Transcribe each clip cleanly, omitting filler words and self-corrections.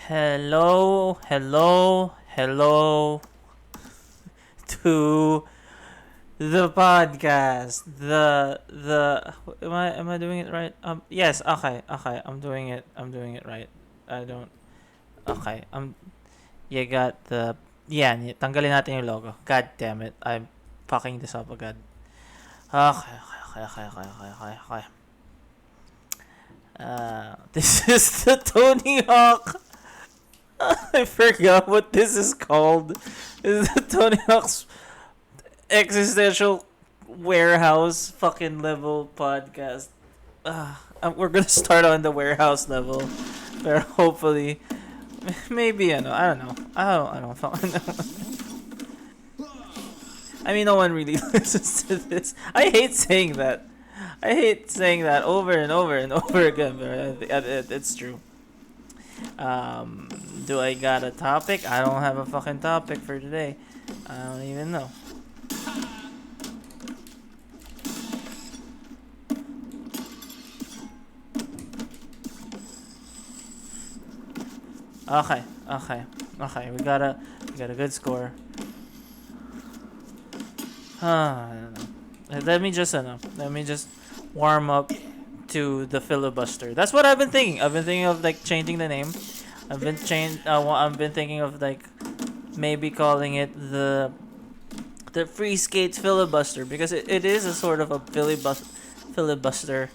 Hello, hello, hello to the podcast. The am I doing it right? Yes, okay. I'm doing it right. I don't okay. You got the tanggalin natin yung logo. God damn it. I'm fucking this up agad. Okay. This is the Tony Hawk. I forgot what this is called. This is the Tony Hawk's existential warehouse fucking level podcast. We're gonna start on the warehouse level, but hopefully, maybe I don't know. I don't fucking know. I mean, no one really listens to this. I hate saying that. I hate saying that over and over and over again, but it's true. Do I got a topic? I don't have a fucking topic for today. I don't even know. Okay. We got a good score. I don't know. Let me just warm up to the filibuster. That's what I've been thinking. I've been thinking of like changing the name. I've been thinking of like maybe calling it the free skate filibuster because it is a sort of a filibuster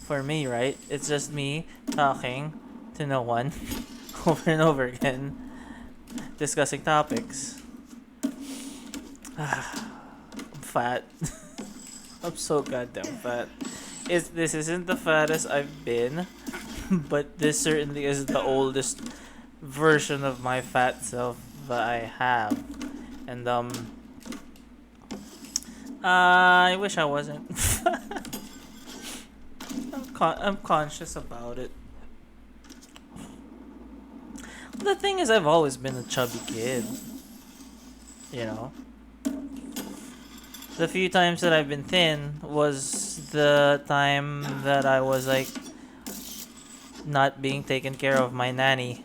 for me, right? It's just me talking to no one over and over again, discussing topics. I'm fat. I'm so goddamn fat. This isn't the fattest I've been, but this certainly is the oldest version of my fat self that I have. And I wish I wasn't. I'm conscious about it. The thing is, I've always been a chubby kid. You know. The few times that I've been thin was the time that I was like not being taken care of my nanny.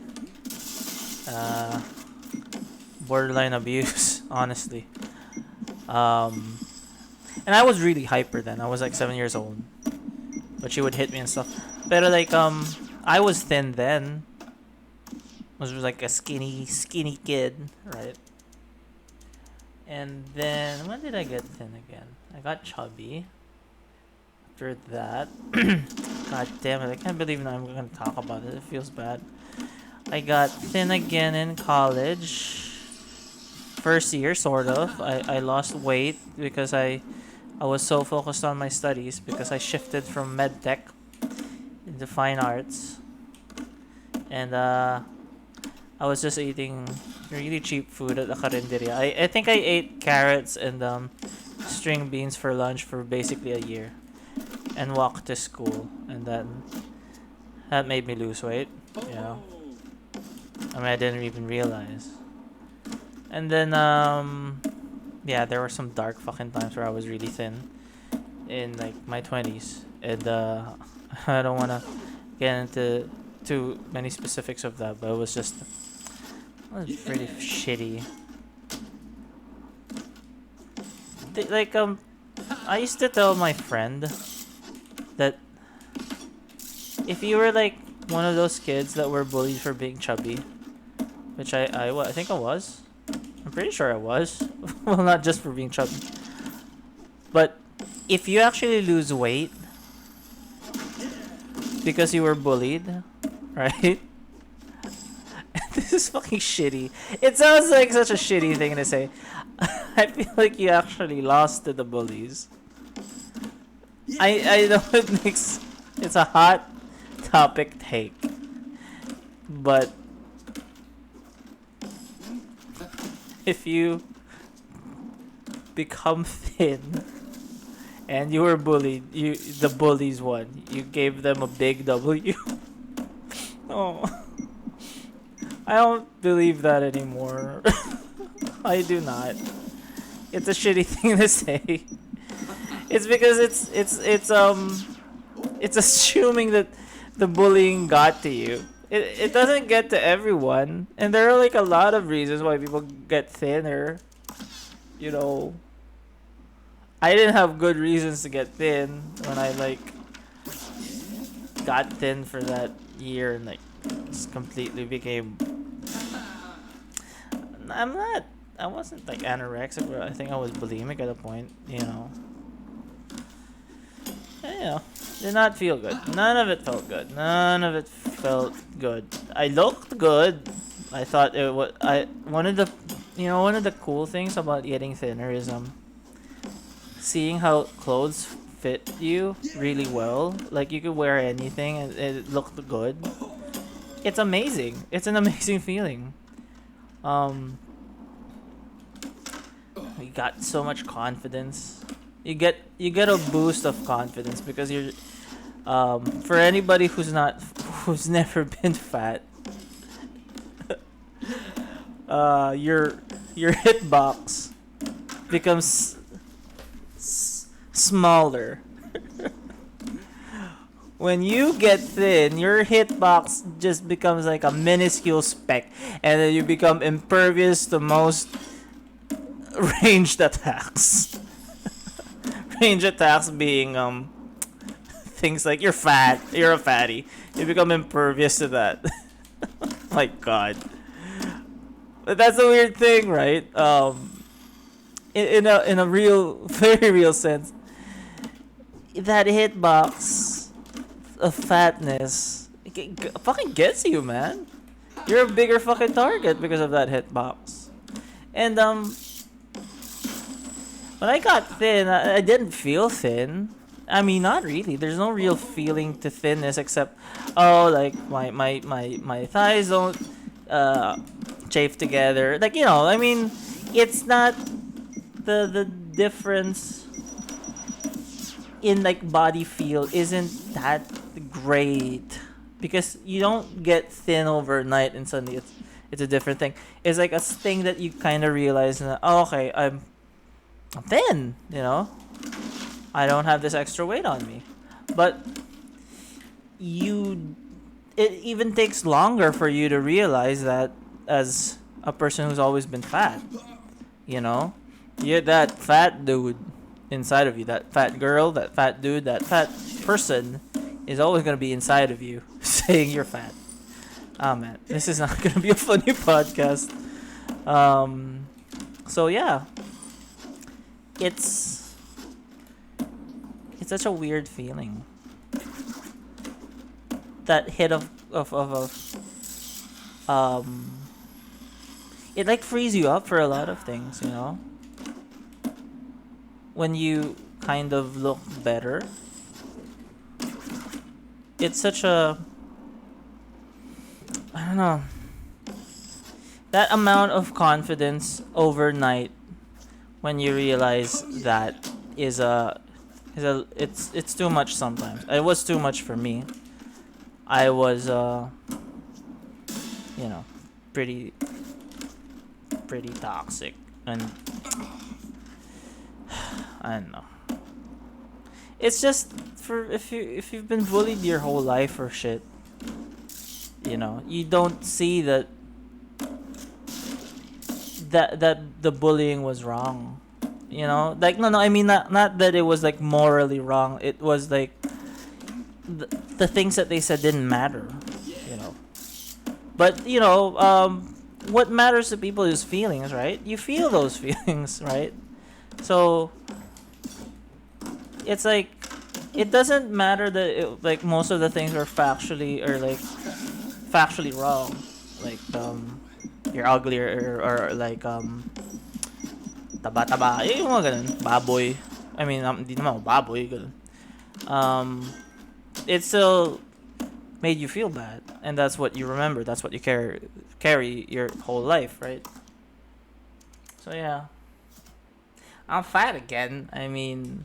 Borderline abuse, honestly. And I was really hyper then. I was like 7 years old, but she would hit me and stuff. But like I was thin then. I was like a skinny kid, right? And then when did I get thin again? I got chubby. After that, god damn it! I can't believe I'm gonna talk about it. It feels bad. I got thin again in college. First year, sort of. I lost weight because I was so focused on my studies because I shifted from medtech into fine arts, and I was just eating really cheap food at the carinderia. I think I ate carrots and string beans for lunch for basically a year, and walked to school, and then that made me lose weight. You know, I mean I didn't even realize. And then yeah, there were some dark fucking times where I was really thin in like my 20s, and I don't wanna get into too many specifics of that, but it was pretty shitty. Like I used to tell my friend that if you were like one of those kids that were bullied for being chubby, which I think I was. I'm pretty sure I was. Well, not just for being chubby. But if you actually lose weight because you were bullied, right? This is fucking shitty. It sounds like such a shitty thing to say. I feel like you actually lost to the bullies. I know it's a hot topic take, but if you become thin and you were bullied, the bullies won. You gave them a big W. Oh, I don't believe that anymore. I do not. It's a shitty thing to say. It's because it's assuming that the bullying got to you. it doesn't get to everyone, and there are like a lot of reasons why people get thinner. You know, I didn't have good reasons to get thin when I like got thin for that year and like just completely became. I'm not. I wasn't like anorexic, but I think I was bulimic at a point. Did not feel good. None of it felt good. None of it felt good. I looked good. I thought it was. I one of the cool things about getting thinner is seeing how clothes fit you really well. Like you could wear anything and it looked good. It's amazing. It's an amazing feeling. Um, you got so much confidence. You get a boost of confidence because you're for anybody who's never been fat, your hitbox becomes smaller. When you get thin, your hitbox just becomes like a minuscule speck, and then you become impervious to most ranged attacks. Range attacks being things like you're fat, you're a fatty. You become impervious to that. My God, but that's a weird thing, right? In a real, very real sense, that hitbox of fatness fucking gets you, man. You're a bigger fucking target because of that hitbox. And when I got thin, I didn't feel thin. I mean, not really. There's no real feeling to thinness except, oh, like my thighs don't chafe together. Like I mean, it's not the difference in like body feel isn't that great because you don't get thin overnight and suddenly it's a different thing. It's like a thing that you kind of realize that, oh, okay, I'm thin, I don't have this extra weight on me. But it even takes longer for you to realize that as a person who's always been fat, you're that fat dude inside of you, that fat girl, that fat dude, that fat person is always going to be inside of you saying you're fat. Oh man, this is not going to be a funny podcast. So yeah, it's such a weird feeling. That hit of it like frees you up for a lot of things, when you kind of look better. It's such a, I don't know, that amount of confidence overnight when you realize that it's too much sometimes. It was too much for me. I was pretty toxic, and I don't know. It's just for if you've been bullied your whole life or shit, you don't see that the bullying was wrong. Like no, I mean not that it was like morally wrong. It was like the things that they said didn't matter, But what matters to people is feelings, right? You feel those feelings, right? So it's like it doesn't matter that like most of the things are factually wrong, like you're ugly or like taba yung mga ganun, baboy. I mean, hindi naman ako baboy ganun. It still made you feel bad, and that's what you remember. That's what you carry your whole life, right? So yeah, I'm fat again. I mean,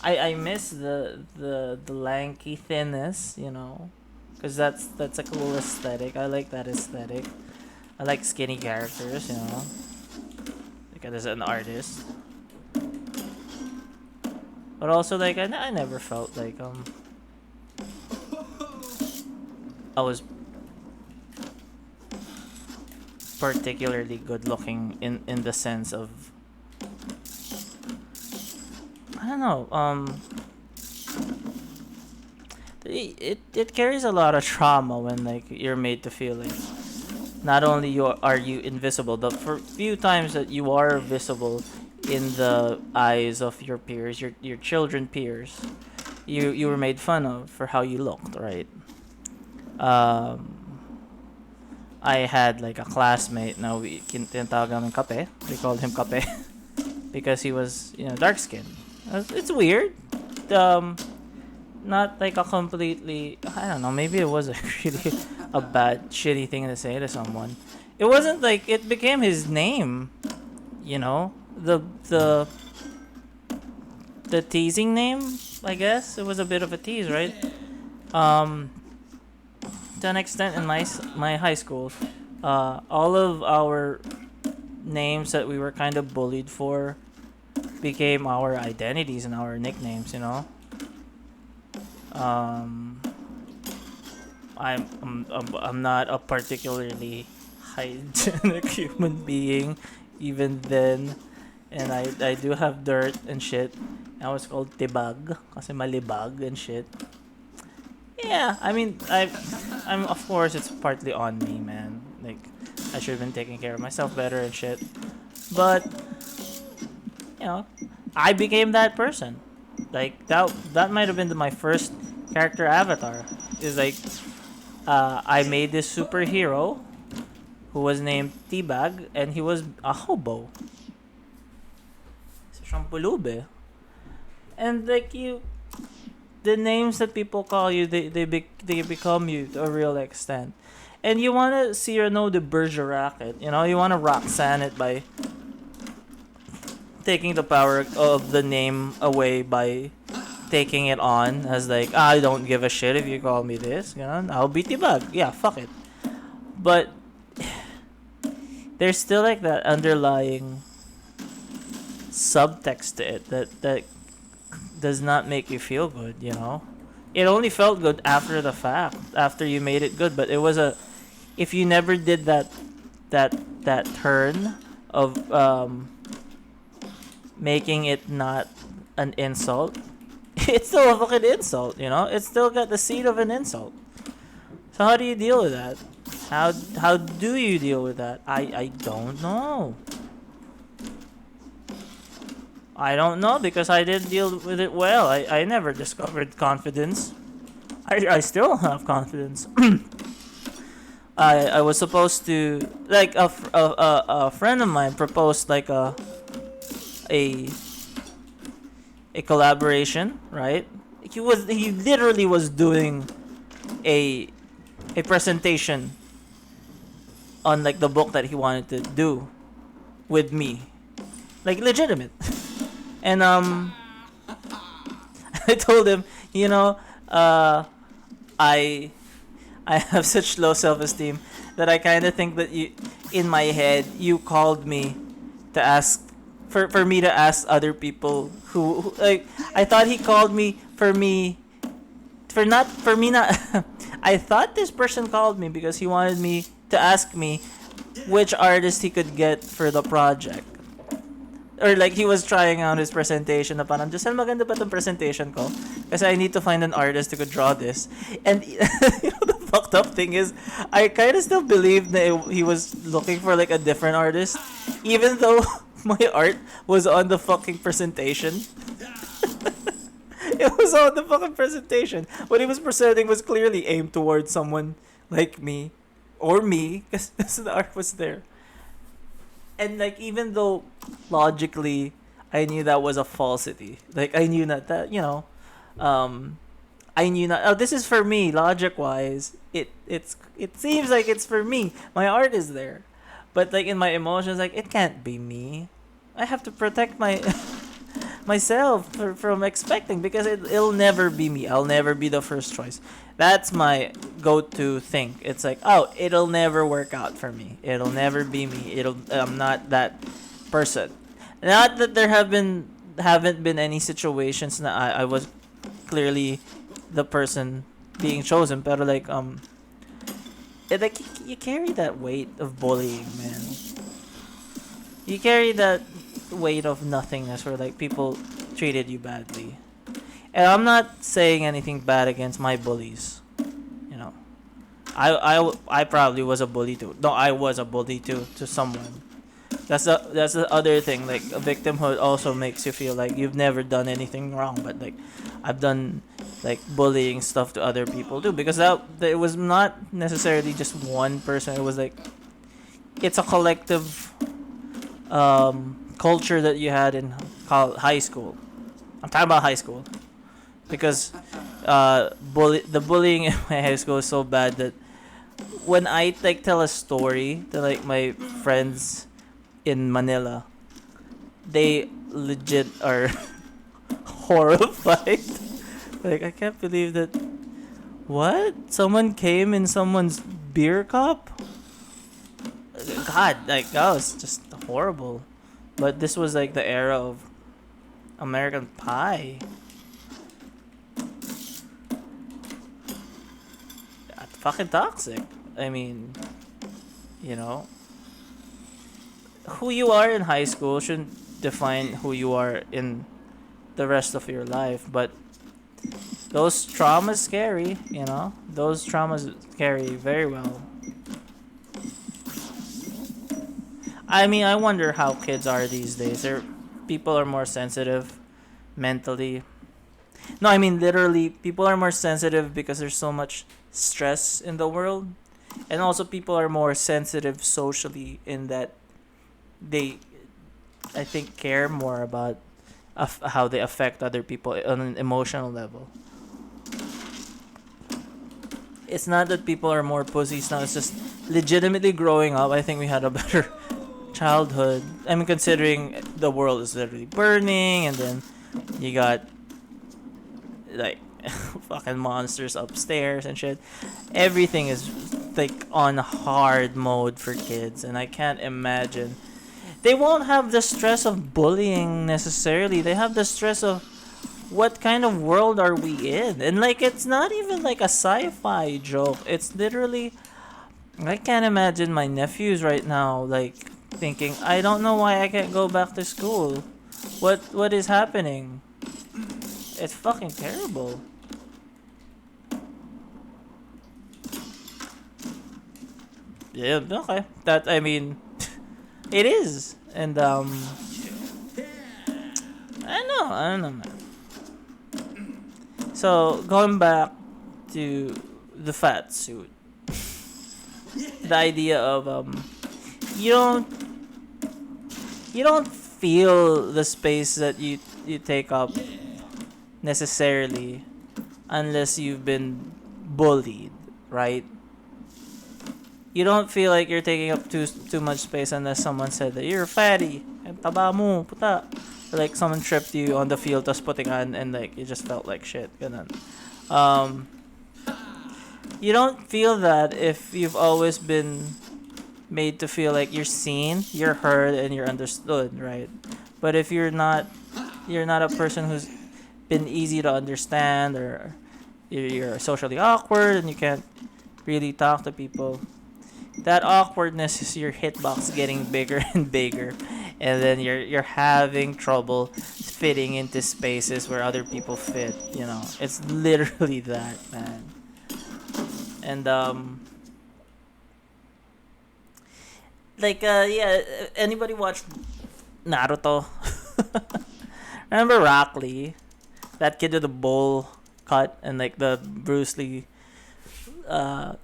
I miss the lanky thinness, because that's a cool aesthetic. I like that aesthetic. I like skinny characters, like as an artist. But also, like I never felt like I was particularly good looking in the sense of, I don't know, it carries a lot of trauma when like you're made to feel like not only are you invisible, the for few times that you are visible in the eyes of your peers, your children peers, you were made fun of for how you looked, right? um I had like a classmate. Now tinatawag namin Kape. We called him Kape because he was, dark skinned. It's weird. Um, Not like a completely. I don't know. Maybe it was a really a bad, shitty thing to say to someone. It wasn't like it became his name. You know the the teasing name. I guess it was a bit of a tease, right? Um, to an extent in my high school, all of our names that we were kind of bullied for became our identities and our nicknames. Um, I'm not a particularly hygienic human being, even then, and I do have dirt and shit. I was called tibag kasi malibag and shit. Yeah, I mean, I'm of course it's partly on me, man. Like, I should have been taking care of myself better and shit. But you know, I became that person. Like that might have been my first character avatar. Is like, I made this superhero who was named Tibag, and he was a hobo. So siyang pulube. And like the names that people call you, they become you to a real extent. And you want to see or know the Bergerac it. You want to Roxanne it by taking the power of the name away by taking it on as like, I don't give a shit if you call me this. I'll beat you back. Yeah, fuck it. But there's still like that underlying subtext to it that does not make you feel good. It only felt good after the fact, after you made it good. But it was if you never did that turn of making it not an insult, it's still a fucking insult. It's still got the seed of an insult. So how do you deal with that? How do you deal with that? I don't know. I don't know because I didn't deal with it well. I never discovered confidence. I still don't have confidence. I was supposed to, like, a friend of mine proposed like a collaboration, right? He literally was doing a presentation on like the book that he wanted to do with me, like legitimate. And I told him, I have such low self-esteem that I kind of think that in my head, you called me to ask for me to ask other people who like, I thought he called me for me not I thought this person called me because he wanted me to ask me which artist he could get for the project. Or like he was trying out his presentation na parang, Giselle, maganda ba tong presentation ko? Kasi I need to find an artist who could draw this. And the fucked up thing is, I kind of still believe that he was looking for like a different artist. Even though my art was on the fucking presentation. It was on the fucking presentation. What he was presenting was clearly aimed towards someone like me. Or me. Because the art was there. And like, even though logically I knew that was a falsity, like I knew that I knew not, oh, this is for me, logic wise it seems like it's for me, my art is there, but like in my emotions, like, it can't be me. I have to protect myself from expecting, because it'll never be me. I'll never be the first choice. That's my go-to thing. It's like, oh, it'll never work out for me. It'll never be me. I'm not that person. Not that there haven't been any situations that I was clearly the person being chosen, but like like you carry that weight of bullying, man. You carry that weight of nothingness where like people treated you badly. And I'm not saying anything bad against my bullies. You know, I probably was a bully too. No, I was a bully too to someone. That's the other thing. Like victimhood also makes you feel like you've never done anything wrong, but like I've done like bullying stuff to other people too, because that it was not necessarily just one person. It was like it's a collective culture that you had in high school. I'm talking about high school because the bullying in my high school is so bad that when I like tell a story to like my friends in Manila, they legit are horrified. Like I can't believe that. What? Someone came in someone's beer cup? God, like that was just horrible. But this was like the era of American Pie. That's fucking toxic. I mean, you know, who you are in high school shouldn't define who you are in the rest of your life. But those traumas scary, you know. Those traumas scary very well. I mean, I wonder how kids are these days. People are more sensitive mentally. No, I mean literally, people are more sensitive because there's so much stress in the world, and also people are more sensitive socially in that they, I think, care more about how they affect other people on an emotional level. It's not that people are more pussies now. It's just legitimately growing up. I think we had a better childhood. I mean, considering the world is literally burning, and then you got like fucking monsters upstairs and shit. Everything is like on hard mode for kids, and I can't imagine. They won't have the stress of bullying necessarily. They have the stress of what kind of world are we in? And like it's not even like a sci-fi joke. It's literally I can't imagine my nephews right now like thinking, I don't know why I can't go back to school. What is happening? It's fucking terrible. Yeah, okay. That I mean it is. And I don't know, man. So going back to the fat suit, the idea of you don't you don't feel the space that you take up necessarily unless you've been bullied, right? You don't feel like you're taking up too much space unless someone said that you're fatty. Ang taba mo, puta. Like someone tripped you on the field tapos putingan and like you just felt like shit. Ganun. Um, you don't feel that if you've always been made to feel like you're seen, you're heard, and you're understood, right? But if you're not a person who's been easy to understand, or you're socially awkward and you can't really talk to people. That awkwardness is your hitbox getting bigger and bigger, and then you're having trouble fitting into spaces where other people fit. You know, it's literally that, man. And yeah. Anybody watch Naruto? Remember Rock Lee, that kid with the bowl cut and like the Bruce Lee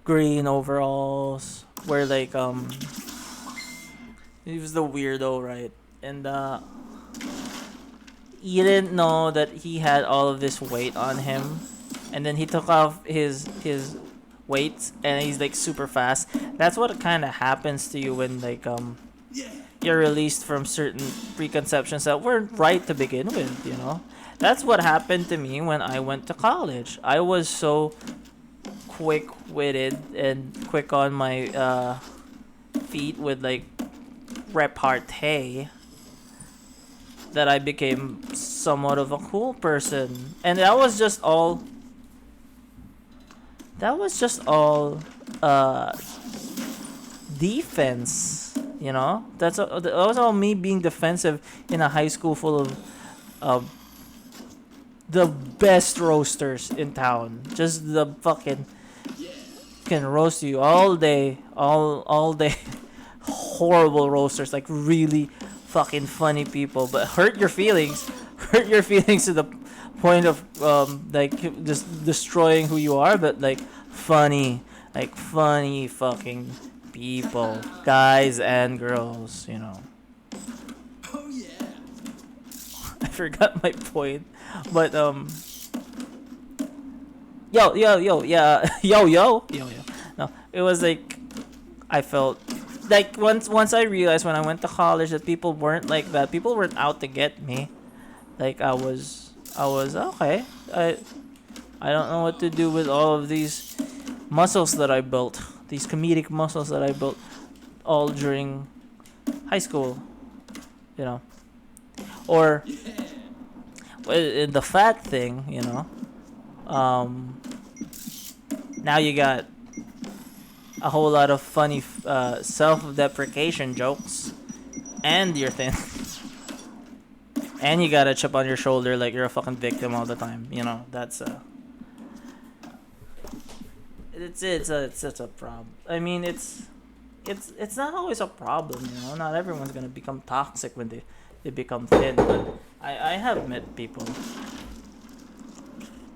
green overalls, where like he was the weirdo, right? And you didn't know that he had all of this weight on him, and then he took off his weights and he's like super fast. That's what kind of happens to you when like you're released from certain preconceptions that weren't right to begin with, you know. That's what happened to me when I went to college. I was so quick-witted and quick on my feet with like repartee that I became somewhat of a cool person. And that was just all uh defense. That was all me being defensive in a high school full of uh, the best roasters in town. Just the fucking can roast you all day, all day. Horrible roasters, like really fucking funny people, but hurt your feelings, hurt your feelings to the point of like just destroying who you are. But like funny fucking people, guys and girls. Oh yeah. I forgot my point, but yo yo yo yeah yo. No, it was like I felt like once I realized when I went to college that people weren't like that. People weren't out to get me. Like I was okay. I don't know what to do with all of these muscles that I built. These comedic muscles that I built all during high school, you know. Or in the fat thing. Um now you got a whole lot of funny self-deprecation jokes, and you're thin, and you got a chip on your shoulder like you're a fucking victim all the time. That's it's a problem. I mean, it's not always a problem. Not everyone's gonna become toxic when they become thin. But I have met people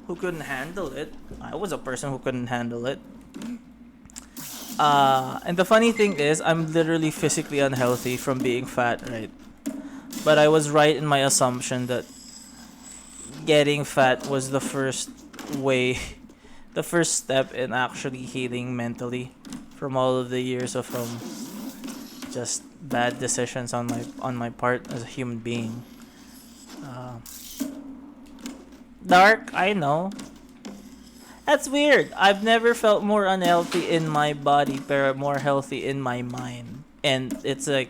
who couldn't handle it. I was a person who couldn't handle it. And the funny thing is, I'm literally physically unhealthy from being fat, right? But I was right in my assumption that getting fat was the first way, the first step in actually healing mentally from all of the years of just bad decisions on my part as a human being. Uh, Dark, I know. That's weird. I've never felt more unhealthy in my body, but more healthy in my mind. And it's like,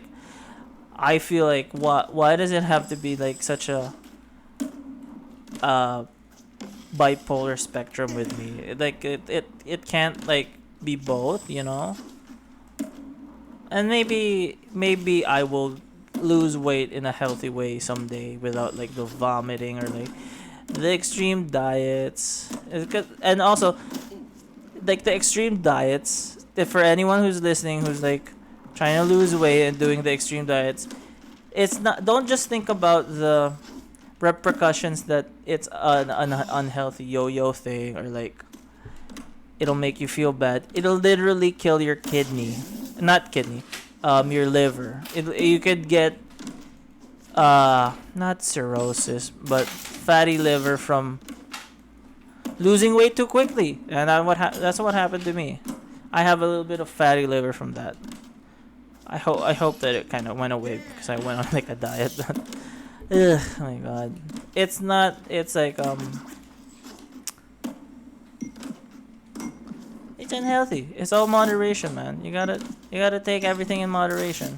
I feel like, why does it have to be like such a uh, bipolar spectrum with me? Like it can't like be both. And maybe I will lose weight in a healthy way someday without like the vomiting or like the extreme diets. And also like the extreme diets, if for anyone who's listening who's like trying to lose weight and doing the extreme diets, it's not, don't just think about the repercussions that it's an unhealthy yo-yo thing, or like it'll make you feel bad. It'll literally kill your kidney, not kidney, your liver. You could get not cirrhosis but fatty liver from losing weight too quickly. And that's what happened to me. I have a little bit of fatty liver from that. I hope that it kind of went away because I went on like a diet. Ugh, oh my god. It's like it's unhealthy. It's all moderation, man. You gotta take everything in moderation.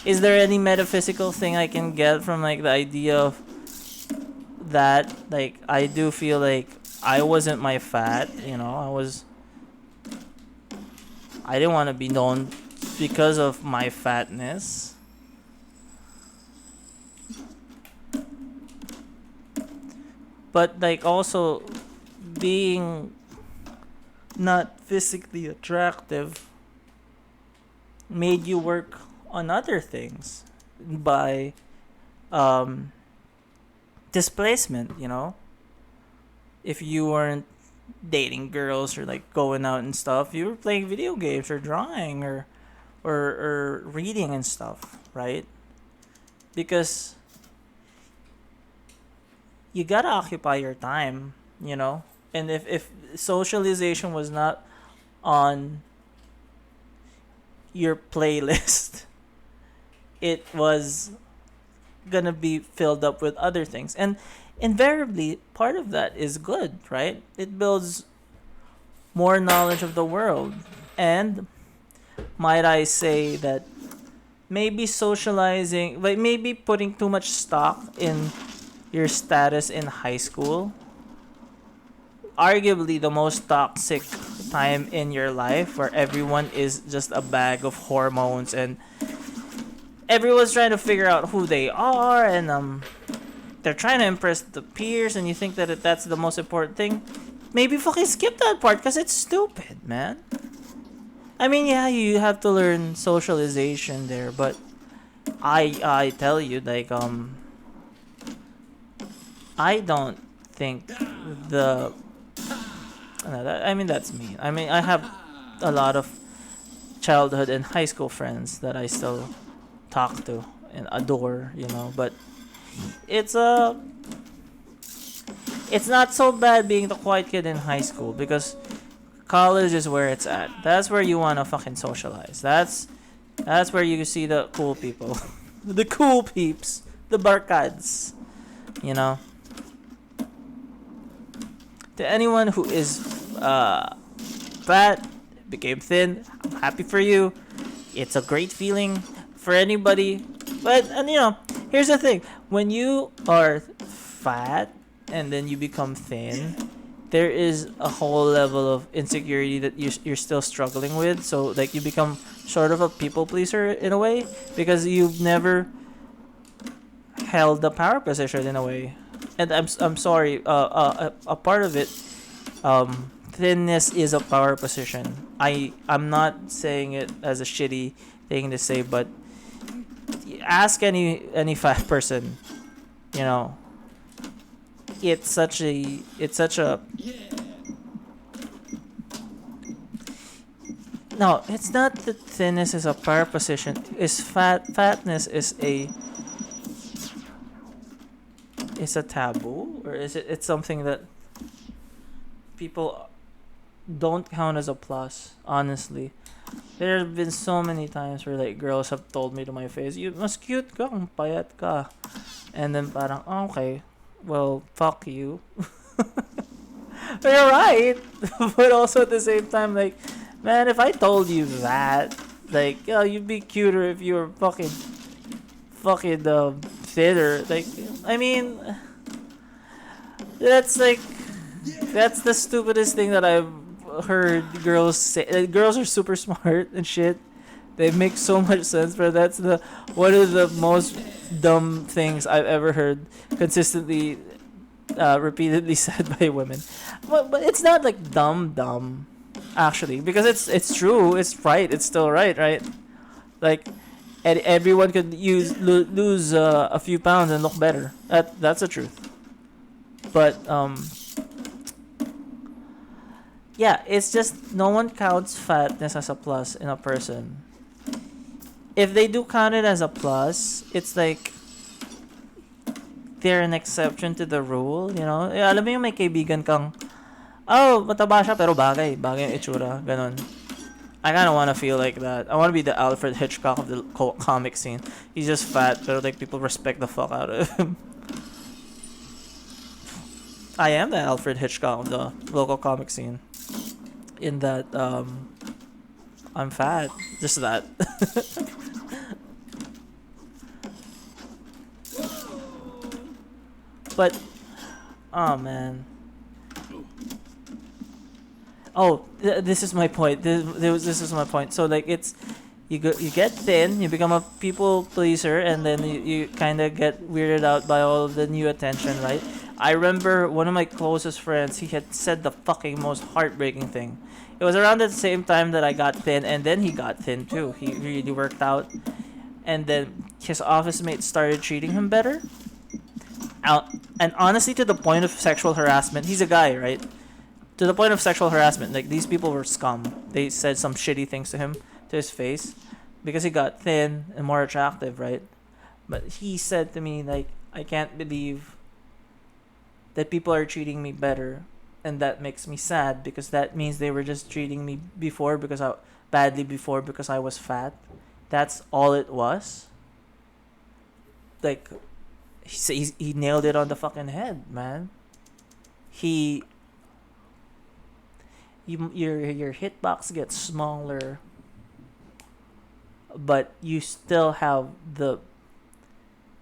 Is there any metaphysical thing I can get from like the idea of that? Like I do feel like I wasn't my fat, I didn't want to be known because of my fatness. But like also being not physically attractive made you work on other things by displacement. If you weren't dating girls or like going out and stuff, you were playing video games or drawing or reading and stuff, right? Because you gotta occupy your time. And if socialization was not on your playlist, it was gonna be filled up with other things. And invariably, part of that is good, right? It builds more knowledge of the world. And might I say that maybe socializing, like maybe putting too much stock in your status in high school arguably the most toxic time in your life, where everyone is just a bag of hormones and everyone's trying to figure out who they are, and they're trying to impress the peers, and you think that that's the most important thing. Maybe fucking skip that part because it's stupid, man. I mean, yeah, you have to learn socialization there, but I tell you, like, I don't think the no, I mean, that's me. I mean, I have a lot of childhood and high school friends that I still talk to and adore, but it's it's not so bad being the quiet kid in high school, because college is where it's at. That's where you wanna fucking socialize. That's where you see the cool people, the cool peeps, the barkads. You know. To anyone who is fat, became thin, I'm happy for you. It's a great feeling for anybody. But here's the thing: when you are fat and then you become thin, there is a whole level of insecurity that you're still struggling with. So like you become sort of a people pleaser in a way, because you've never held the power position in a way. And I'm sorry, a part of it, thinness is a power position. I'm not saying it as a shitty thing to say, but ask any fat person, you know, it's such a no, it's not that thinness is a power position. Is fatness is a taboo, or is it's something that people don't count as a plus, honestly. There have been so many times where like girls have told me to my face, "You mas cute ka kung payat ka." And then parang, "Oh, okay, well, fuck you." You're right. But also at the same time, like, man, if I told you that, like, oh, you'd be cuter if you were fucking thinner. Like, I mean, that's like that's the stupidest thing that I've heard girls say. Girls are super smart and shit. They make so much sense, but that's the one of the most dumb things I've ever heard consistently, repeatedly said by women. But it's not like dumb actually, because it's true. It's right. It's still right. Like, everyone could lose a few pounds and look better. That's the truth. But yeah, it's just no one counts fatness as a plus in a person. If they do count it as a plus, it's like they're an exception to the rule, you know? Eh, alam mo yung may kaibigan kang, oh, mataba siya pero bagay yung itsura, ganun. I kind of want to feel like that. I want to be the Alfred Hitchcock of the comic scene. He's just fat, but like people respect the fuck out of him. I am the Alfred Hitchcock of the local comic scene. In that, I'm fat. Just that. But, oh man. Oh, this is my point. This is my point. So like it's you get thin, you become a people pleaser, and then you kind of get weirded out by all of the new attention, right? I remember one of my closest friends. He had said the fucking most heartbreaking thing. It was around the same time that I got thin, and then he got thin too. He really worked out, and then his office mates started treating him better. Out and honestly, to the point of sexual harassment. He's a guy, right? To the point of sexual harassment. Like, these people were scum. They said some shitty things to him, to his face, because he got thin and more attractive, right? But he said to me, like, I can't believe that people are treating me better, and that makes me sad, because that means they were just treating me badly before because I was fat. That's all it was. Like, he nailed it on the fucking head, man. He your hitbox gets smaller, but you still have the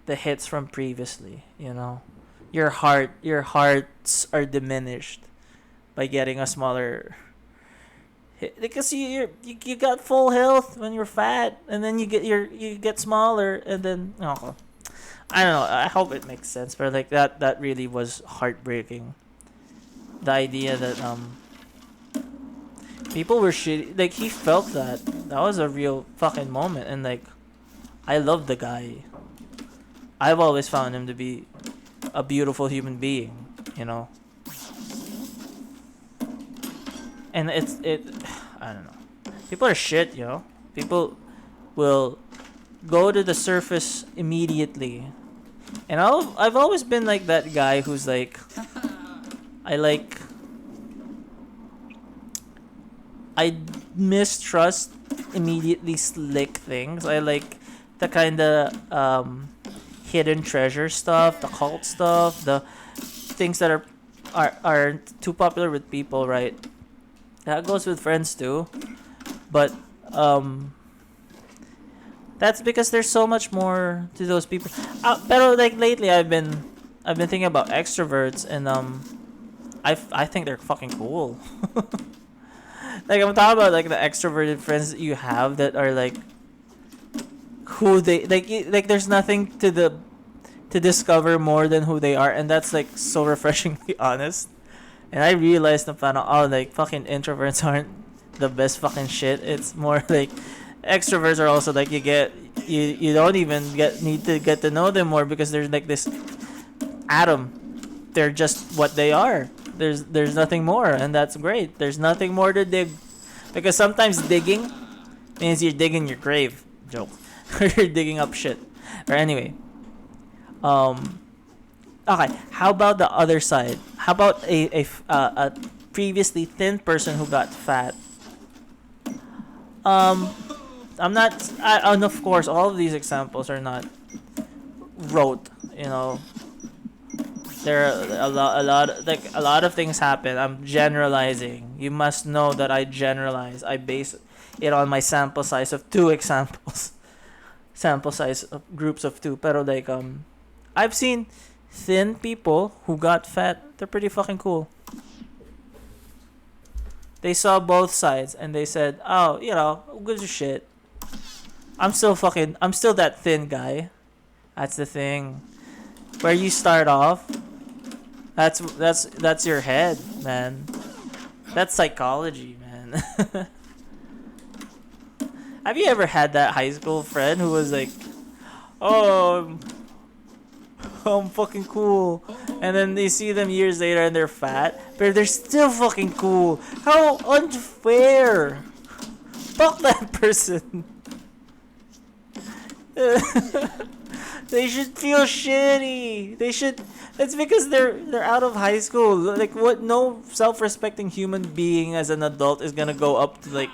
hits from previously. Your hearts are diminished, by getting a smaller. Because you got full health when you're fat, and then you get smaller, and then oh, I don't know. I hope it makes sense, but like that really was heartbreaking. The idea that people were shitty. Like he felt that. That was a real fucking moment, and like I love the guy. I've always found him to be a beautiful human being, you know. And it I don't know. People are shit, yo. People will go to the surface immediately. And I've always been like that guy who's like I like I mistrust immediately slick things. I like the kind of hidden treasure stuff, the cult stuff, the things that aren't too popular with people, right? That goes with friends too. But that's because there's so much more to those people. Pero like lately I've been thinking about extroverts, and I think they're fucking cool. Like I'm talking about like the extroverted friends that you have that are like who they like there's nothing to discover more than who they are, and that's like so refreshingly honest. And I realized na parang oh like fucking introverts aren't the best fucking shit. It's more like extroverts are also like you don't even need to get to know them more because there's like this atom. They're just what they are. There's nothing more, and that's great. There's nothing more to dig, because sometimes digging means you're digging your grave. Joke. Or you're digging up shit. Or anyway, okay. How about the other side? How about a previously thin person who got fat? I'm not. And of course, all of these examples are not rote. You know, there are a lot of things happen. I'm generalizing. You must know that I generalize. I base it on my sample size of 2 examples. Sample size of groups of 2. Pero like I've seen thin people who got fat. They're pretty fucking cool. They saw both sides and they said, "Oh, you know, who gives a shit? I'm still that thin guy." That's the thing. Where you start off, that's your head, man. That's psychology, man. Have you ever had that high school friend who was like, "Oh, I'm fucking cool," and then they see them years later and they're fat, but they're still fucking cool? How unfair! Fuck that person. They should feel shitty. They should. It's because they're out of high school. Like what? No self-respecting human being as an adult is gonna go up to like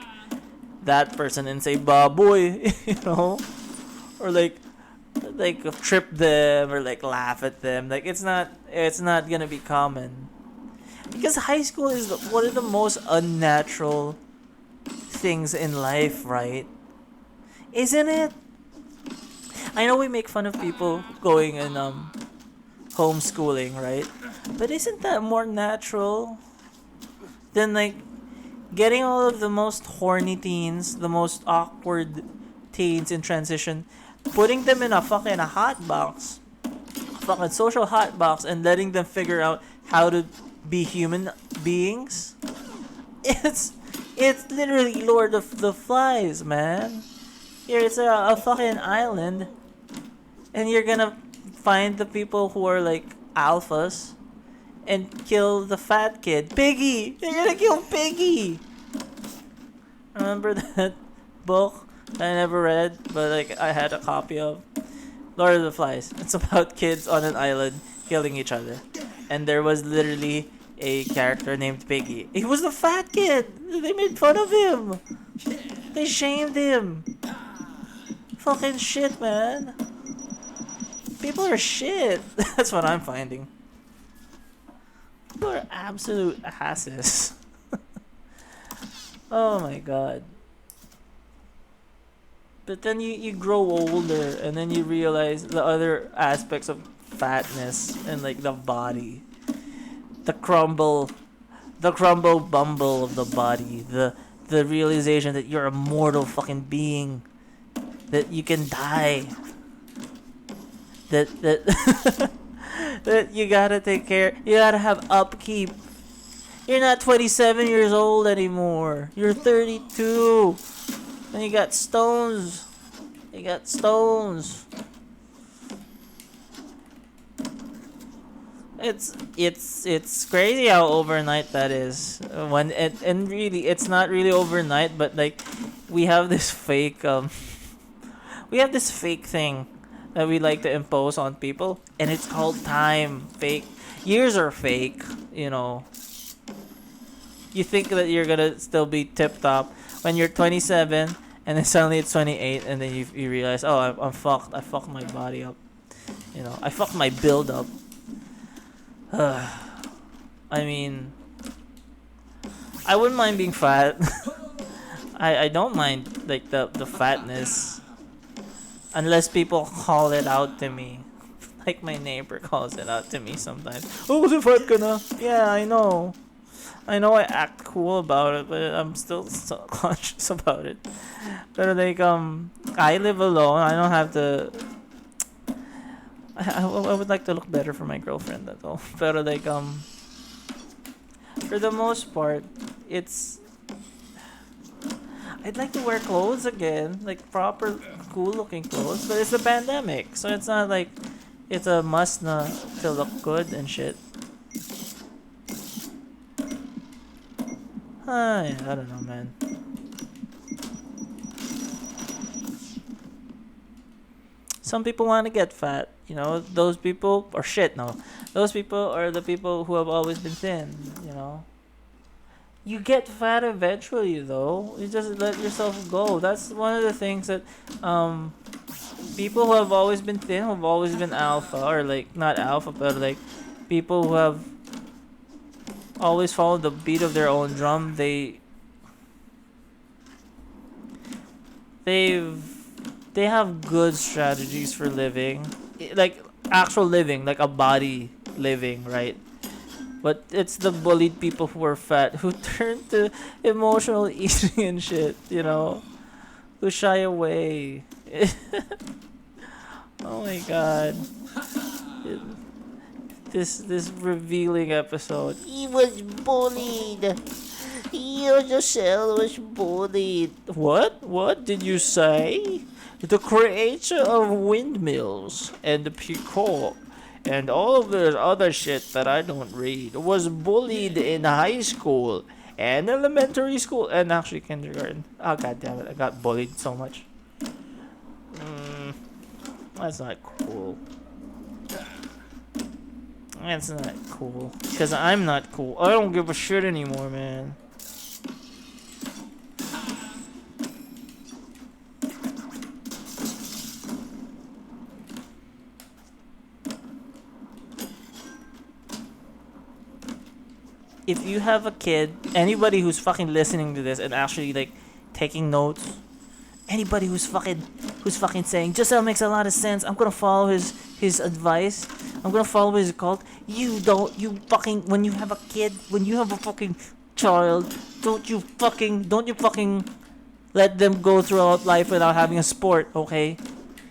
that person and say "baboy," you know, or like trip them or like laugh at them. Like it's not gonna be common, because high school is one of the most unnatural things in life, right? Isn't it? I know we make fun of people going and homeschooling, right? But isn't that more natural than like getting all of the most horny teens, the most awkward teens in transition, putting them in a fucking hot box, fucking social hot box, and letting them figure out how to be human beings? It's literally Lord of the Flies, man. Here it's a fucking island, and you're gonna find the people who are like alphas and kill the fat kid. Piggy! You're gonna kill Piggy! Remember that book that I never read, but like I had a copy of? Lord of the Flies. It's about kids on an island killing each other. And there was literally a character named Piggy. He was the fat kid! They made fun of him! They shamed him! Fucking shit, man. People are shit. That's what I'm finding. People are absolute asses. Oh my god. But then you grow older and then you realize the other aspects of fatness and like the body. The the crumble bumble of the body, the realization that you're a mortal fucking being, that you can die, that that you gotta take care, you gotta have upkeep. You're not 27 years old anymore. You're 32, and you got stones. You got stones. It's crazy how overnight that is. When and really it's not really overnight, but like we have this fake we have this fake thing that we like to impose on people, and it's called time. Fake years are fake, you know. You think that you're gonna still be tip top when you're 27, and then suddenly it's 28, and then you realize, oh, I'm fucked. I fucked my body up. You know, I fucked my build up. I mean, I wouldn't mind being fat. I don't mind like the fatness, unless people call it out to me. Like my neighbor calls it out to me sometimes. Oh, the fat ka na? Yeah, I know. I know I act cool about it, but I'm still conscious about it. But like I live alone. I don't have to. I would like to look better for my girlfriend. That's all. But like for the most part, it's. I'd like to wear clothes again, like proper, cool-looking clothes. But it's the pandemic, so it's not like it's a must na to look good and shit. I don't know, man. Some people want to get fat. You know, those people or shit. No, those people are the people who have always been thin. You know, you get fat eventually, though. You just let yourself go. That's one of the things that people who have always been thin, who have always been alpha, or like not alpha, but like people who have always followed the beat of their own drum. They've they have good strategies for living, like actual living, like a body living, right? But it's the bullied people who are fat who turn to emotional eating and shit, you know, who shy away. Oh my god. This revealing episode. He was bullied. Yourself was bullied. What? What did you say? The creator of windmills and the peacock and all of the other shit that I don't read was bullied in high school and elementary school and actually kindergarten. Oh god damn it! I got bullied so much. That's not cool. That's not cool. Because I'm not cool. I don't give a shit anymore, man. If you have a kid, anybody who's fucking listening to this and actually like taking notes, anybody who's fucking saying Giselle makes a lot of sense, I'm gonna follow his advice, I'm gonna follow his cult. You don't, you fucking, when you have a kid, when you have a fucking child, don't you fucking let them go throughout life without having a sport, okay?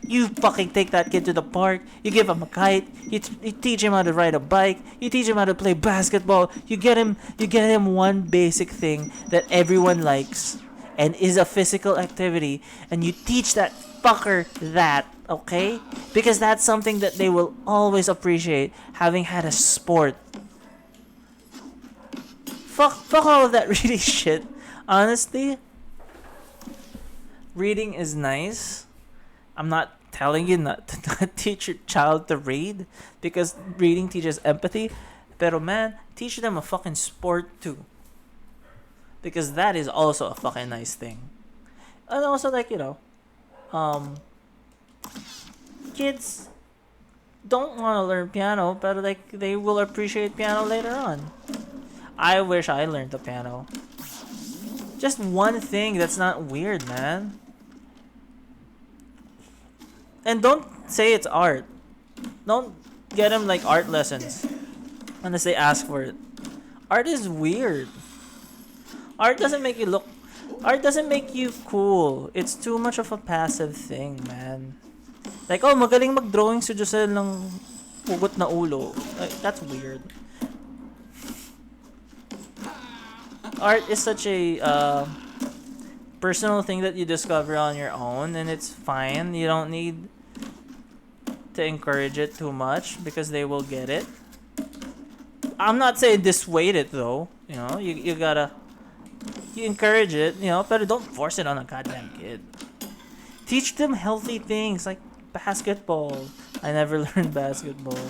You fucking take that kid to the park. You give him a kite. You teach him how to ride a bike. You teach him how to play basketball. You get him one basic thing that everyone likes and is a physical activity, and you teach that fucker that, okay? Because that's something that they will always appreciate, having had a sport. Fuck all of that reading shit. Honestly, reading is nice. I'm not telling you not to not teach your child to read, because reading teaches empathy. Pero man, teach them a fucking sport too, because that is also a fucking nice thing. And also, like, you know, kids don't want to learn piano, but like they will appreciate piano later on. I wish I learned the piano. Just one thing that's not weird, man. And don't say it's art. Don't get them like art lessons unless they ask for it. Art is weird. Art doesn't make you look. Art doesn't make you cool. It's too much of a passive thing, man. Like, oh, magaling mag-drawing si Josel ng pugot na ulo. Like, that's weird. Art is such a personal thing that you discover on your own, and it's fine. You don't need to encourage it too much because they will get it. I'm not saying dissuade it though. You know, you gotta you encourage it. You know, but don't force it on a goddamn kid. Teach them healthy things like basketball. I never learned basketball.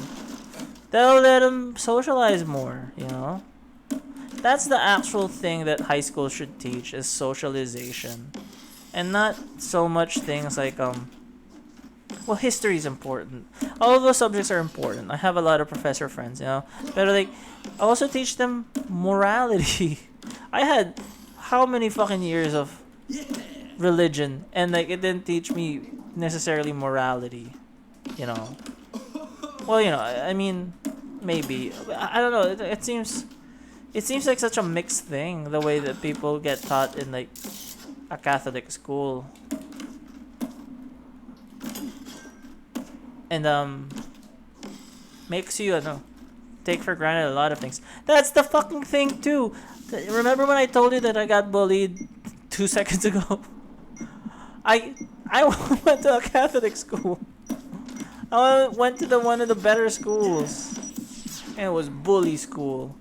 That'll let them socialize more. You know, that's the actual thing that high school should teach is socialization, and not so much things like well, history is important. All of those subjects are important. I have a lot of professor friends, you know. But like, I also teach them morality. I had how many fucking years of religion, and like it didn't teach me necessarily morality, you know. Well, you know, I mean, maybe I don't know. It seems like such a mixed thing the way that people get taught in like a Catholic school. And makes you, I don't know, take for granted a lot of things. That's the fucking thing too. Remember when I told you that I got bullied 2 seconds ago? I went to a Catholic school. I went to the one of the better schools, and it was bully school.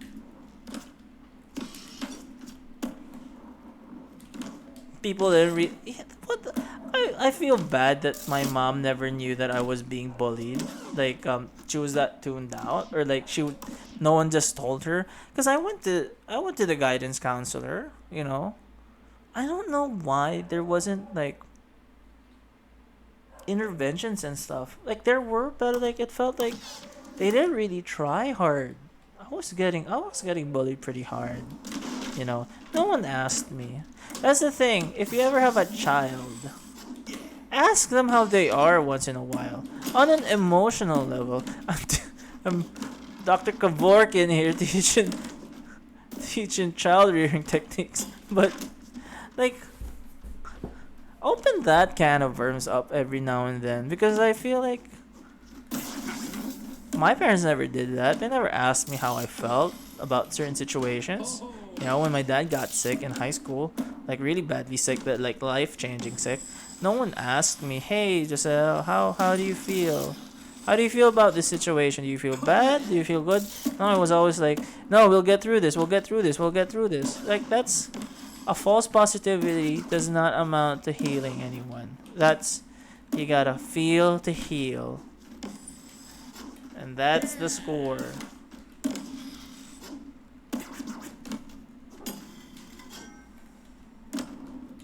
People didn't read. What? I feel bad that my mom never knew that I was being bullied. Like she was that tuned out, or like no one just told her. Cause I went to the guidance counselor. You know, I don't know why there wasn't like interventions and stuff. Like there were, but like it felt like they didn't really try hard. I was getting bullied pretty hard. You know, no one asked me. That's the thing. If you ever have a child, ask them how they are once in a while. On an emotional level. I'm Dr. Kavorkin here teaching child rearing techniques. But like open that can of worms up every now and then because I feel like my parents never did that. They never asked me how I felt about certain situations. You know, when my dad got sick in high school, like really badly sick, that like life changing sick, no one asked me, "Hey, Giselle, how do you feel? How do you feel about this situation? Do you feel bad? Do you feel good?" No, I was always like, "No, we'll get through this. We'll get through this. We'll get through this." Like that's a false positivity does not amount to healing anyone. That's you gotta feel to heal, and that's the score.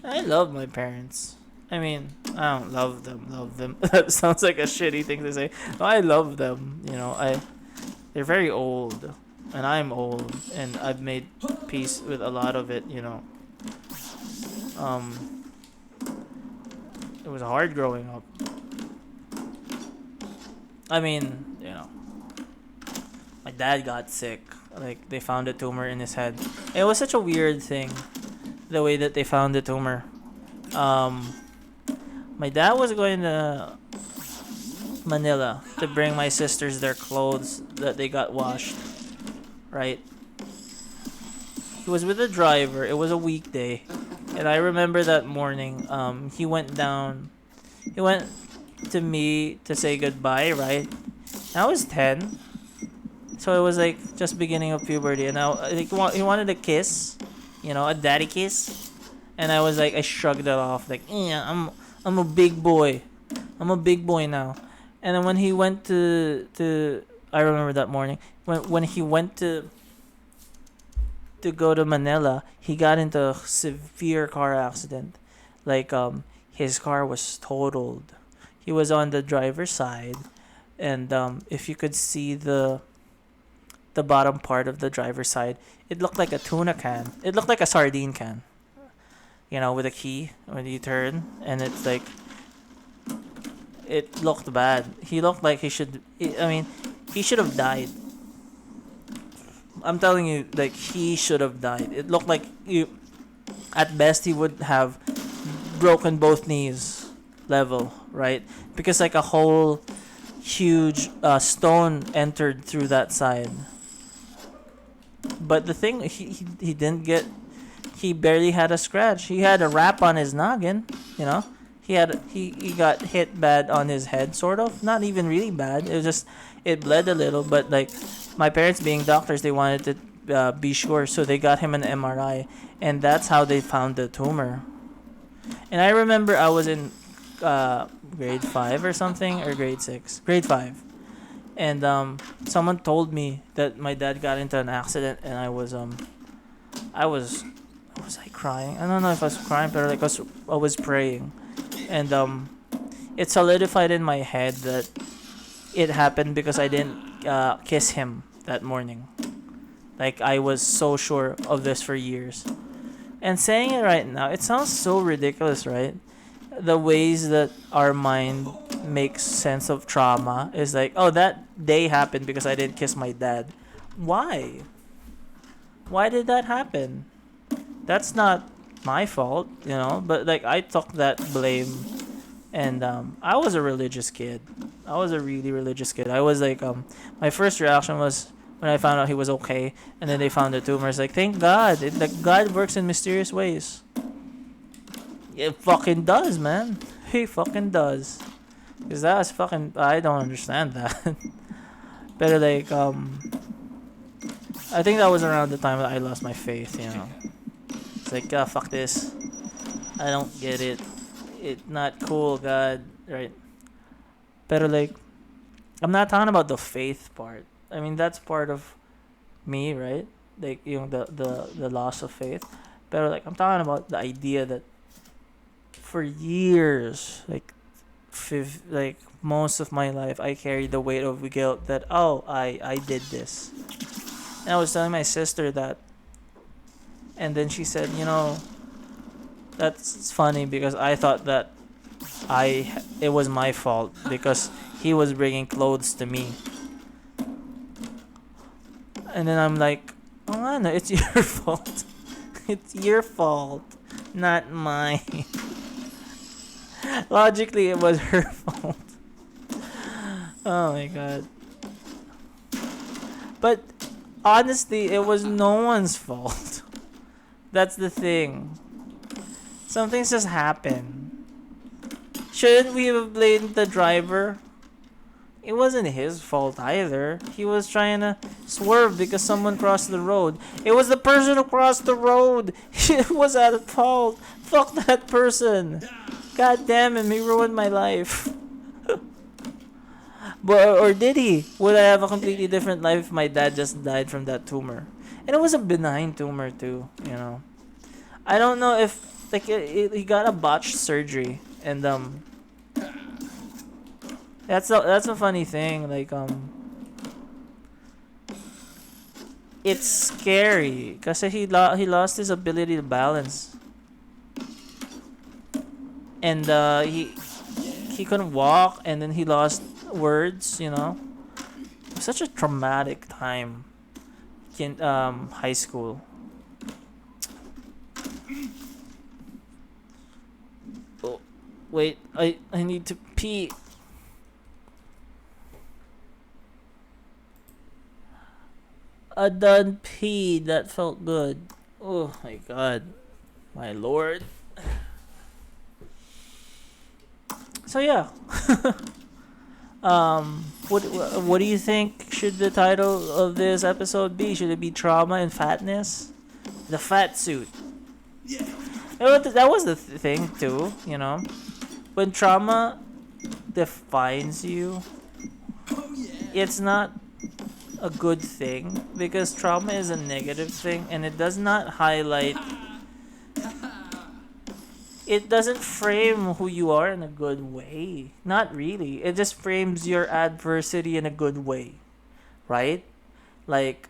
I love my parents. I mean, I don't love them. Love them. That sounds like a shitty thing to say. No, I love them. You know, they're very old, and I'm old, and I've made peace with a lot of it. You know, um, it was hard growing up. I mean, you know, my dad got sick. Like they found a tumor in his head. It was such a weird thing, the way that they found the tumor. Um, my dad was going to Manila to bring my sisters their clothes that they got washed. Right? He was with the driver. It was a weekday, and I remember that morning. He went down. He went to me to say goodbye. Right? I was 10, so it was like just beginning of puberty, and I think he wanted a kiss, you know, a daddy kiss, and I was like, I shrugged it off, like, yeah, I'm a big boy, I'm a big boy now. And then when he went to I remember that morning when he went to go to Manila, he got into a severe car accident, like his car was totaled. He was on the driver's side, and if you could see the bottom part of the driver's side, it looked like a tuna can. It looked like a sardine can. You know, with a key when you turn, and it's like it looked bad. He looked like he should. I mean, he should have died. I'm telling you, like he should have died. It looked like you, at best, he would have broken both knees level, right? Because like a whole huge stone entered through that side. But the thing, he didn't get. He barely had a scratch. He had a rap on his noggin. You know, he got hit bad on his head, sort of. Not even really bad. It was just it bled a little. But like my parents being doctors, they wanted to be sure, so they got him an MRI, and that's how they found the tumor. And I remember I was in grade 5 or something, or grade 6, grade 5, and someone told me that my dad got into an accident, and I was I crying? I don't know if I was crying, but like I was praying, and it solidified in my head that it happened because I didn't kiss him that morning. Like I was so sure of this for years. And saying it right now, it sounds so ridiculous, right? The ways that our mind makes sense of trauma is like, oh, that day happened because I didn't kiss my dad. Why? Why did that happen? That's not my fault, you know. But like, I took that blame, and I was a religious kid. I was a really religious kid. I was like, my first reaction was when I found out he was okay, and then they found the tumor. It's like, thank God. Like God works in mysterious ways. It fucking does, man. He fucking does. Cause that's fucking. I don't understand that. But like, I think that was around the time that I lost my faith. You know, it's like, ah, fuck this. I don't get it. It's not cool, God. Right. But like, I'm not talking about the faith part. I mean, that's part of me, right? Like, you know, the loss of faith. But like, I'm talking about the idea that for years, like most of my life, I carried the weight of guilt that, oh, I did this. And I was telling my sister that, and then she said, you know, that's funny because I thought that it was my fault because he was bringing clothes to me. And then I'm like, oh no, it's your fault. It's your fault, not mine. Logically, it was her fault. Oh my god. But honestly, it was no one's fault. That's the thing. Some things just happen. Shouldn't we have blamed the driver? It wasn't his fault either. He was trying to swerve because someone crossed the road. It was the person who crossed the road. He was at fault. Fuck that person. God damn him, he ruined my life. But or did he? Would I have a completely different life if my dad just died from that tumor? And it was a benign tumor too, you know. I don't know if like he got a botched surgery, and that's a funny thing. Like it's scary because he lost his ability to balance, and he couldn't walk, and then he lost words. You know, such a traumatic time in high school. Oh, wait, I need to pee. I done peed. That felt good. Oh my god, my lord. So yeah. What do you think should the title of this episode be? Should it be trauma and fatness? The fat suit. Yeah. That was the thing too. You know, when trauma defines you, Oh yeah. it's not a good thing because trauma is a negative thing and it does not highlight, it doesn't frame who you are in a good way. Not really. It just frames your adversity in a good way, right? Like,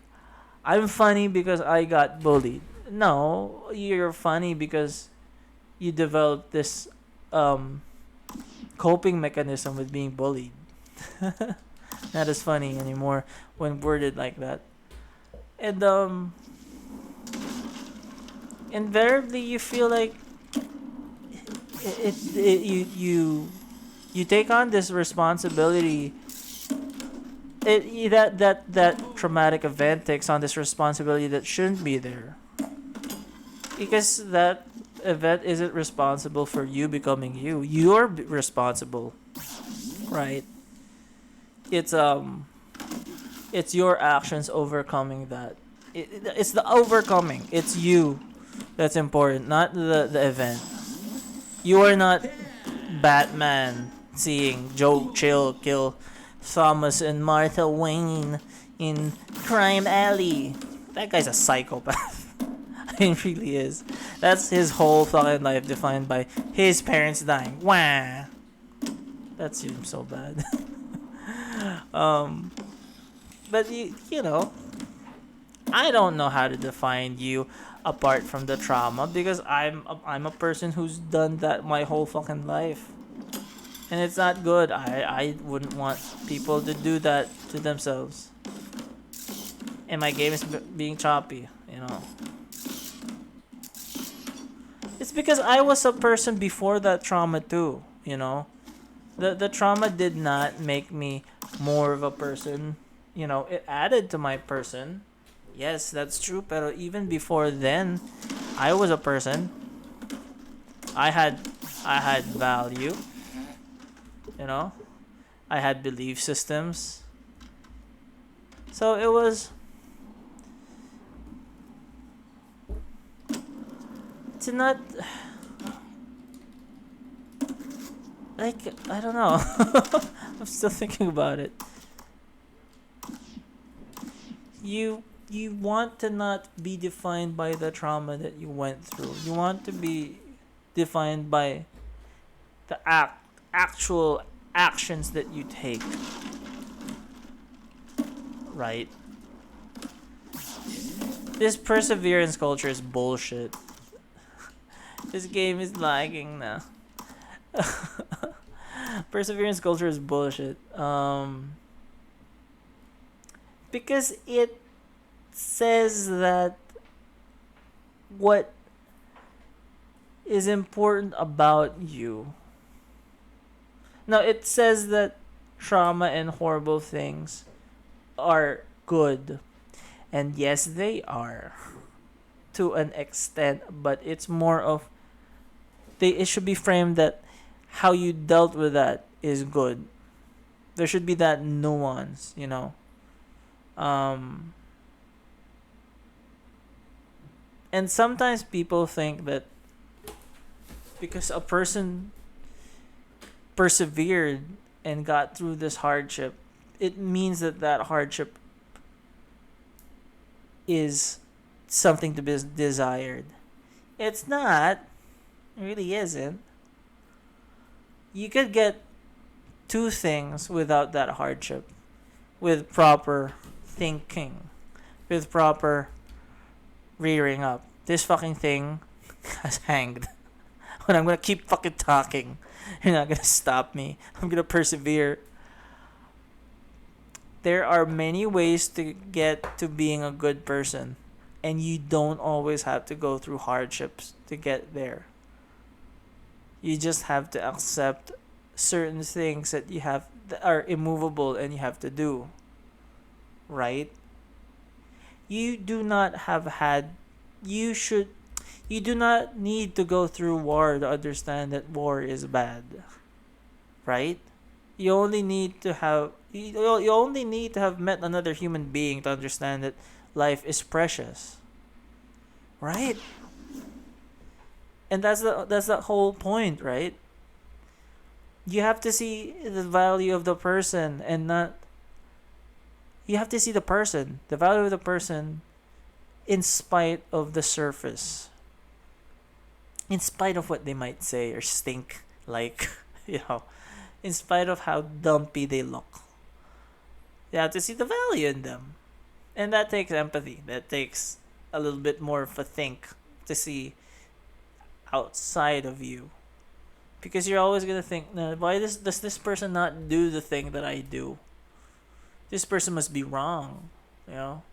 I'm funny because I got bullied. No, you're funny because you developed this um coping mechanism with being bullied. Not as funny anymore when worded like that. And invariably you feel like you take on this responsibility. That traumatic event takes on this responsibility that shouldn't be there, because that event isn't responsible for you becoming you. You're responsible, right? It's it's your actions overcoming that. It's the overcoming. It's you that's important, not the event. You are not Batman seeing Joe Chill kill Thomas and Martha Wayne in Crime Alley. That guy's a psychopath. He really is. That's his whole fucking life defined by his parents dying. Wah. That seems so bad. um, but you know, I don't know how to define you apart from the trauma, because I'm a person who's done that my whole fucking life. And it's not good. I wouldn't want people to do that to themselves. And my game is being choppy, you know. It's because I was a person before that trauma too, you know. The trauma did not make me more of a person, you know. It added to my person. Yes, that's true, but even before then, I was a person. I had value, you know. I had belief systems. So it was, to not, like, I don't know. I'm still thinking about it. You want to not be defined by the trauma that you went through. You want to be defined by the actual actions that you take. Right? This perseverance culture is bullshit. This game is lagging now. Perseverance culture is bullshit. Because it says that what is important about you. Now, it says that trauma and horrible things are good. And yes, they are. To an extent. But it's more of, it should be framed that how you dealt with that is good. There should be that nuance, you know. And sometimes people think that because a person persevered and got through this hardship, it means that that hardship is something to be desired. It's not. It really isn't. You could get two things without that hardship, with proper thinking, with proper rearing up. This fucking thing has hanged. But I'm gonna keep fucking talking. You're not gonna stop me. I'm gonna persevere. There are many ways to get to being a good person, and you don't always have to go through hardships to get there. You just have to accept certain things that you have that are immovable and you have to do. Right? You do not have had you should you do not need to go through war to understand that war is bad. Right? You only need to have you only need to have met another human being to understand that life is precious. Right? And that's the whole point, right? You have to see the value of the person, and not, you have to see the person, the value of the person, in spite of the surface, in spite of what they might say or stink like, you know, in spite of how dumpy they look. You have to see the value in them. And that takes empathy. That takes a little bit more of a think to see outside of you. Because you're always going to think, nah, why does this person not do the thing that I do? This person must be wrong, you know?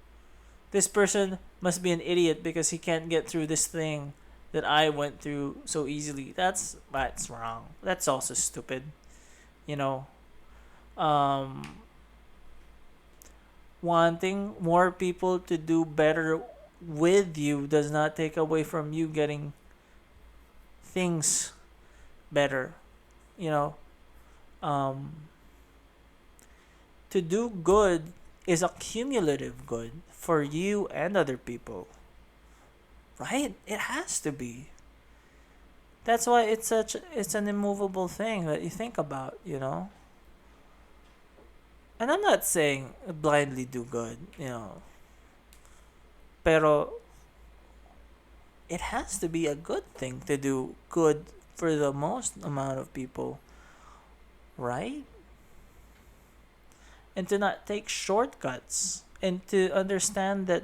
This person must be an idiot because he can't get through this thing that I went through so easily. That's wrong. That's also stupid. You know, um, wanting more people to do better with you does not take away from you getting things better. You know, um, to do good is a cumulative good for you and other people, right? It has to be. That's why it's an immovable thing that you think about, you know. And I'm not saying blindly do good, you know, pero it has to be a good thing to do good for the most amount of people, right? And to not take shortcuts and to understand that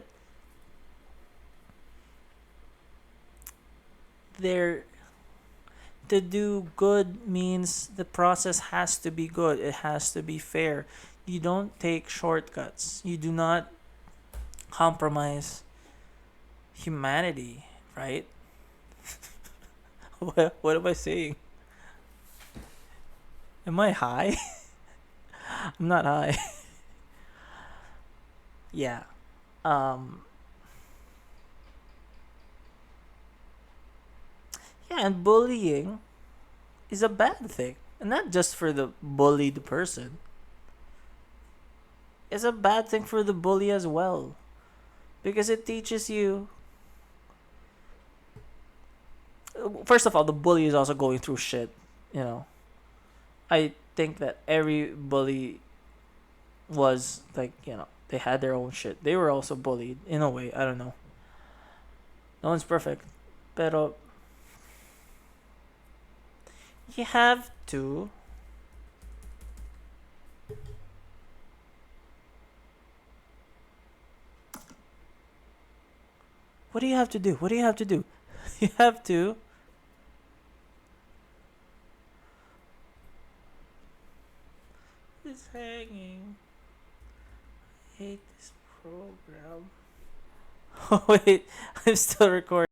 there to do good means the process has to be good. It has to be fair. You don't take shortcuts. You do not compromise humanity, right? What am I saying? Am I high? I'm not high. Yeah. Um yeah, and bullying is a bad thing. And not just for the bullied person. It's a bad thing for the bully as well. Because it teaches you, first of all, the bully is also going through shit, you know. I think that every bully was like, you know, they had their own shit. They were also bullied in a way. I don't know. No one's perfect. Pero you have to what do you have to do? What do you have to do? You have to it's hanging. I hate this program. Oh wait, I'm still recording.